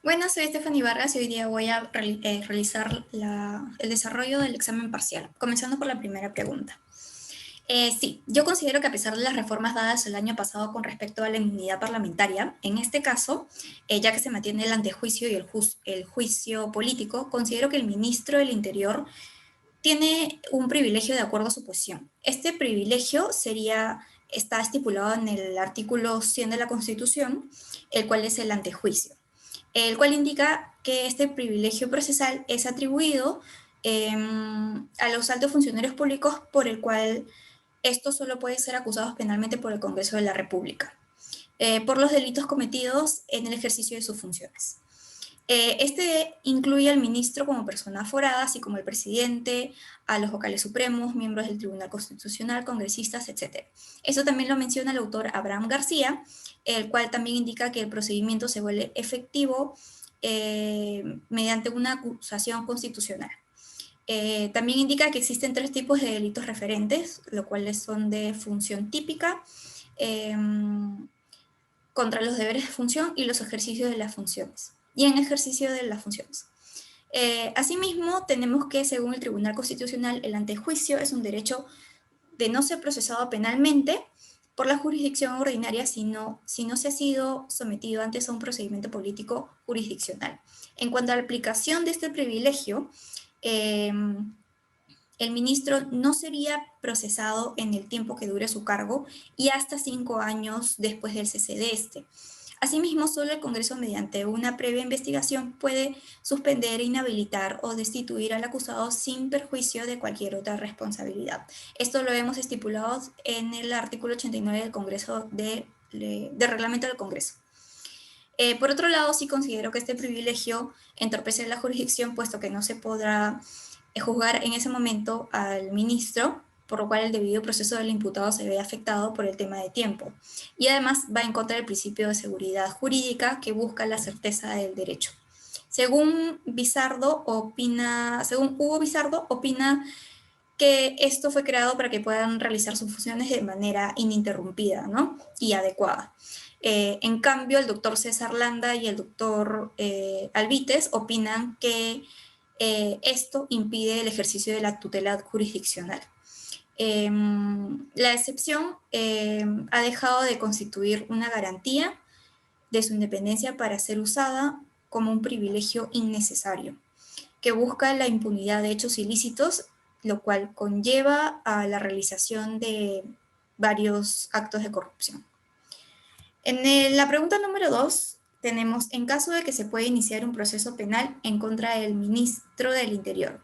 Bueno, soy Stephanie Vargas y hoy día voy a realizar el desarrollo del examen parcial, comenzando por la primera pregunta. Sí, yo considero que a pesar de las reformas dadas el año pasado con respecto a la inmunidad parlamentaria, en este caso, ya que se mantiene el antejuicio y el juicio político, considero que el ministro del Interior tiene un privilegio de acuerdo a su posición. Este privilegio está estipulado en el artículo 100 de la Constitución, el cual es el antejuicio, el cual indica que este privilegio procesal es atribuido a los altos funcionarios públicos, por el cual estos solo pueden ser acusados penalmente por el Congreso de la República, por los delitos cometidos en el ejercicio de sus funciones. Este incluye al ministro como persona aforada, así como al presidente, a los vocales supremos, miembros del Tribunal Constitucional, congresistas, etc. Eso también lo menciona el autor Abraham García, el cual también indica que el procedimiento se vuelve efectivo mediante una acusación constitucional. También indica que existen tres tipos de delitos referentes, los cuales son de función típica, eh, contra los deberes de función y los ejercicios de las funciones, y en ejercicio de las funciones. Asimismo, tenemos que, según el Tribunal Constitucional, el antejuicio es un derecho de no ser procesado penalmente por la jurisdicción ordinaria si no se ha sido sometido antes a un procedimiento político jurisdiccional. En cuanto a la aplicación de este privilegio, eh, el ministro no sería procesado en el tiempo que dure su cargo y hasta 5 años después del cese de este. Asimismo, solo el Congreso, mediante una previa investigación, puede suspender, inhabilitar o destituir al acusado sin perjuicio de cualquier otra responsabilidad. Esto lo hemos estipulado en el artículo 89 del Congreso del Reglamento del Congreso. Por otro lado, sí considero que este privilegio entorpece la jurisdicción, puesto que no se podrá juzgar en ese momento al ministro, por lo cual el debido proceso del imputado se ve afectado por el tema de tiempo. Y además va en contra del principio de seguridad jurídica, que busca la certeza del derecho. Según Hugo Bizardo, opina que esto fue creado para que puedan realizar sus funciones de manera ininterrumpida, ¿no? Y adecuada. En cambio, el doctor César Landa y el doctor Albites opinan que esto impide el ejercicio de la tutela jurisdiccional. La excepción ha dejado de constituir una garantía de su independencia para ser usada como un privilegio innecesario, que busca la impunidad de hechos ilícitos, lo cual conlleva a la realización de varios actos de corrupción. La pregunta número 2 tenemos: en caso de que se pueda iniciar un proceso penal en contra del ministro del Interior,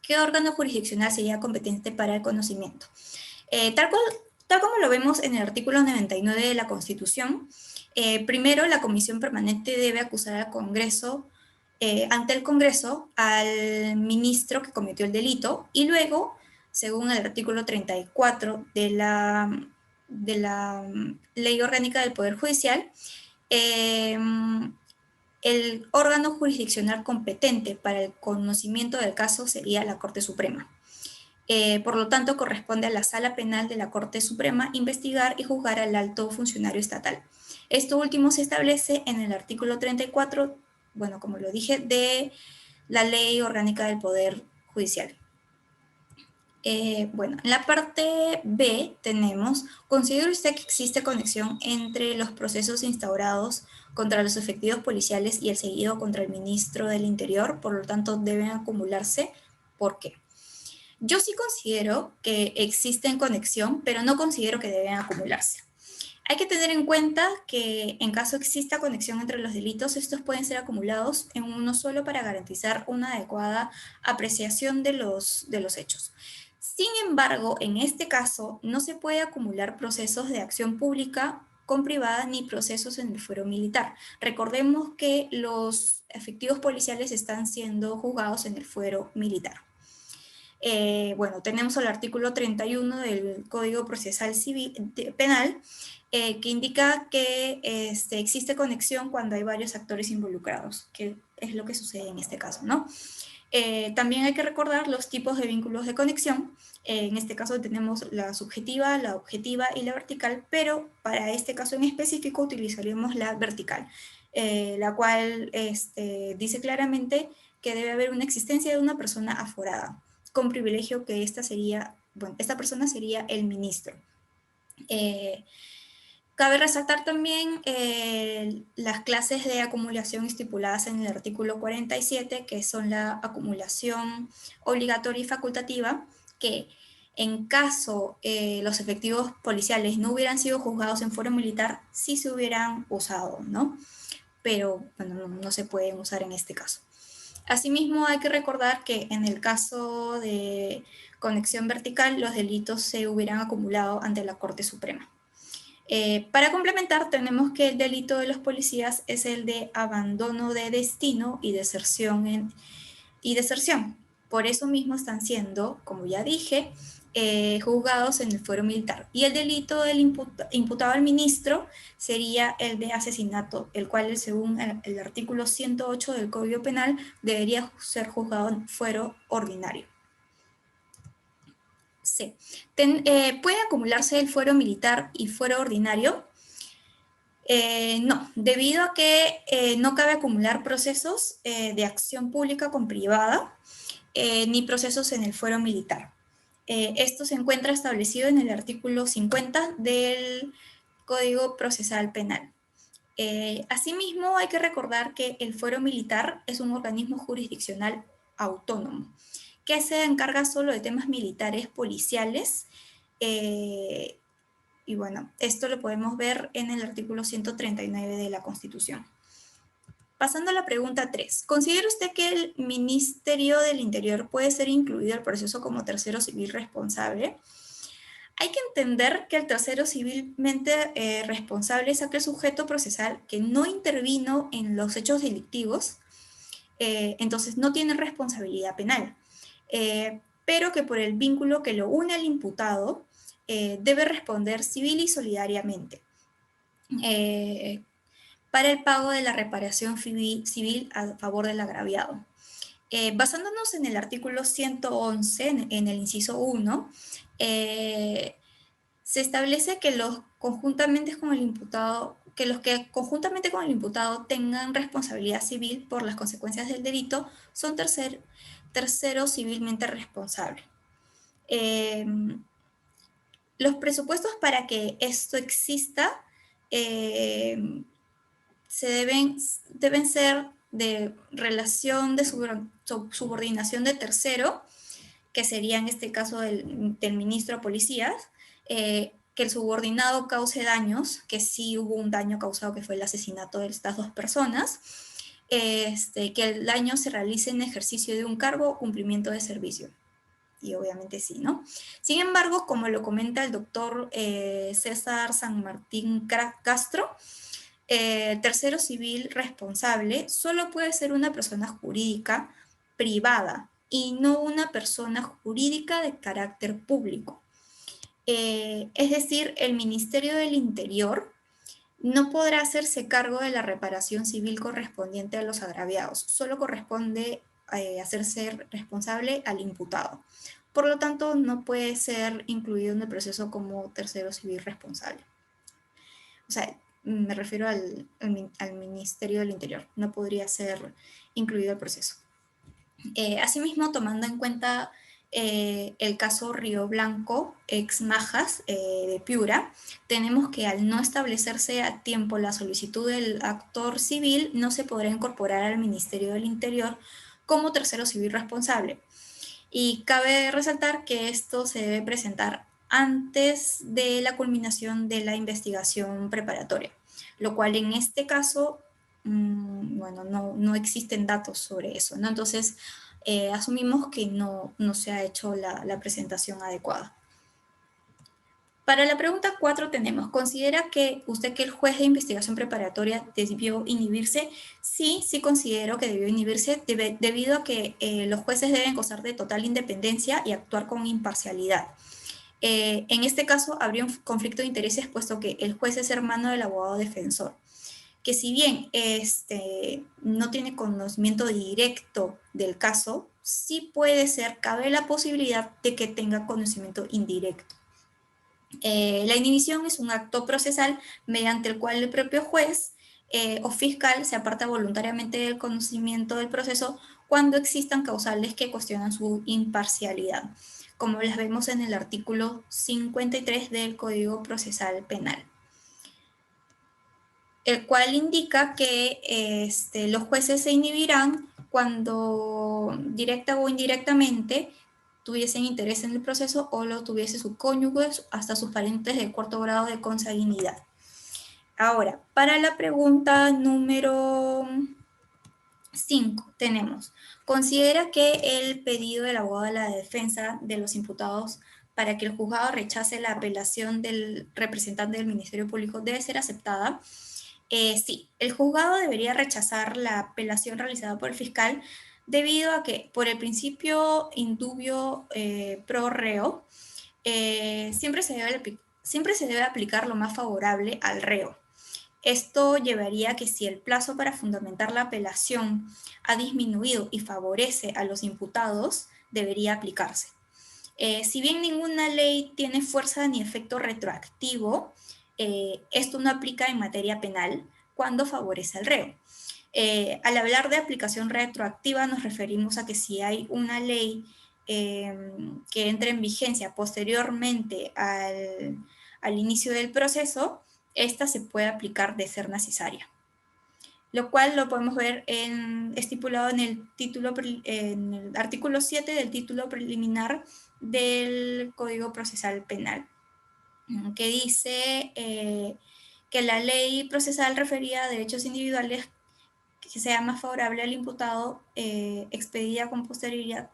¿qué órgano jurisdiccional sería competente para el conocimiento? Tal como lo vemos en el artículo 99 de la Constitución, primero la Comisión Permanente debe acusar al Congreso, ante el Congreso, al ministro que cometió el delito, y luego, según el artículo 34 de la Ley Orgánica del Poder Judicial, eh, el órgano jurisdiccional competente para el conocimiento del caso sería la Corte Suprema. Por lo tanto, corresponde a la Sala Penal de la Corte Suprema investigar y juzgar al alto funcionario estatal. Esto último se establece en el artículo 34, bueno, como lo dije, de la Ley Orgánica del Poder Judicial. Bueno, en la parte B tenemos: ¿considera usted que existe conexión entre los procesos instaurados contra los efectivos policiales y el seguido contra el ministro del Interior? Por lo tanto, deben acumularse. ¿Por qué? Yo sí considero que existen conexión, pero no considero que deben acumularse. Hay que tener en cuenta que en caso exista conexión entre los delitos, estos pueden ser acumulados en uno solo para garantizar una adecuada apreciación de los hechos. Sin embargo, en este caso, no se puede acumular procesos de acción pública con privada ni procesos en el fuero militar. Recordemos que los efectivos policiales están siendo juzgados en el fuero militar. Bueno, tenemos el artículo 31 del Código Procesal Penal, que indica que existe conexión cuando hay varios actores involucrados, que es lo que sucede en este caso, ¿no? También hay que recordar los tipos de vínculos de conexión. En este caso tenemos la subjetiva, la objetiva y la vertical, pero para este caso en específico utilizaremos la vertical. la cual dice claramente que debe haber una existencia de una persona aforada, con privilegio que esta persona sería el ministro. Cabe resaltar también las clases de acumulación estipuladas en el artículo 47, que son la acumulación obligatoria y facultativa, que en caso los efectivos policiales no hubieran sido juzgados en fuero militar, sí se hubieran usado, ¿no? Pero bueno, no se pueden usar en este caso. Asimismo, hay que recordar que en el caso de conexión vertical, los delitos se hubieran acumulado ante la Corte Suprema. Para complementar, tenemos que el delito de los policías es el de abandono de destino y deserción. Por eso mismo están siendo, como ya dije, juzgados en el fuero militar. Y el delito del imputado al ministro sería el de asesinato, el cual, según el artículo 108 del Código Penal, debería ser juzgado en fuero ordinario. C. ¿Puede acumularse el fuero militar y fuero ordinario? No, debido a que no cabe acumular procesos de acción pública con privada, ni procesos en el fuero militar. Esto se encuentra establecido en el artículo 50 del Código Procesal Penal. Asimismo, hay que recordar que el fuero militar es un organismo jurisdiccional autónomo, que se encarga solo de temas militares, policiales, y bueno, esto lo podemos ver en el artículo 139 de la Constitución. Pasando a la pregunta 3. ¿Considera usted que el Ministerio del Interior puede ser incluido al proceso como tercero civil responsable? Hay que entender que el tercero civilmente responsable es aquel sujeto procesal que no intervino en los hechos delictivos, entonces no tiene responsabilidad penal, pero que por el vínculo que lo une al imputado, debe responder civil y solidariamente para el pago de la reparación civil a favor del agraviado. Basándonos en el artículo 111, en el inciso 1, se establece que los que conjuntamente con el imputado tengan responsabilidad civil por las consecuencias del delito son terceros civilmente responsables. Los presupuestos para que esto exista deben ser de relación de subordinación de tercero, que sería en este caso del ministro de Policías, que el subordinado cause daños, que sí hubo un daño causado que fue el asesinato de estas dos personas, que el daño se realice en ejercicio de un cargo o cumplimiento de servicio. Y obviamente sí, ¿no? Sin embargo, como lo comenta el doctor César San Martín Castro, tercero civil responsable solo puede ser una persona jurídica privada y no una persona jurídica de carácter público. Es decir, el Ministerio del Interior no podrá hacerse cargo de la reparación civil correspondiente a los agraviados, solo corresponde hacerse responsable al imputado. Por lo tanto, no puede ser incluido en el proceso como tercero civil responsable. O sea, me refiero al Ministerio del Interior, no podría ser incluido el proceso. Asimismo, tomando en cuenta el caso Río Blanco, ex Majas de Piura, tenemos que al no establecerse a tiempo la solicitud del actor civil, no se podrá incorporar al Ministerio del Interior como tercero civil responsable. Y cabe resaltar que esto se debe presentar antes de la culminación de la investigación preparatoria, lo cual en este caso, bueno, no existen datos sobre eso, ¿no? Entonces, asumimos que no se ha hecho la presentación adecuada. Para la pregunta 4 tenemos, ¿considera que usted que el juez de investigación preparatoria debió inhibirse? Sí considero que debió inhibirse debido a que los jueces deben gozar de total independencia y actuar con imparcialidad. En este caso habría un conflicto de intereses puesto que el juez es hermano del abogado defensor, que si bien no tiene conocimiento directo del caso, sí cabe la posibilidad de que tenga conocimiento indirecto. La inhibición es un acto procesal mediante el cual el propio juez o fiscal se aparta voluntariamente del conocimiento del proceso cuando existan causales que cuestionan su imparcialidad, como las vemos en el artículo 53 del Código Procesal Penal, el cual indica que los jueces se inhibirán cuando directa o indirectamente tuviesen interés en el proceso o lo tuviese su cónyuge, hasta sus parientes de cuarto grado de consanguinidad. Ahora, para la pregunta número 5 tenemos, considera que el pedido del abogado de la defensa de los imputados para que el juzgado rechace la apelación del representante del Ministerio Público debe ser aceptada. Sí, el juzgado debería rechazar la apelación realizada por el fiscal debido a que por el principio indubio pro reo siempre se debe aplicar lo más favorable al reo. Esto llevaría a que si el plazo para fundamentar la apelación ha disminuido y favorece a los imputados, debería aplicarse. Si bien ninguna ley tiene fuerza ni efecto retroactivo, esto no aplica en materia penal cuando favorece al reo. Al hablar de aplicación retroactiva nos referimos a que si hay una ley que entre en vigencia posteriormente al inicio del proceso, esta se puede aplicar de ser necesaria, lo cual lo podemos ver estipulado en el artículo 7 del título preliminar del Código Procesal Penal, que dice que la ley procesal referida a derechos individuales que sea más favorable al imputado expedida con posterioridad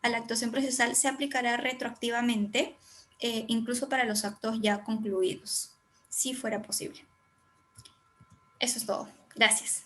a la actuación procesal se aplicará retroactivamente, incluso para los actos ya concluidos, si fuera posible. Eso es todo. Gracias.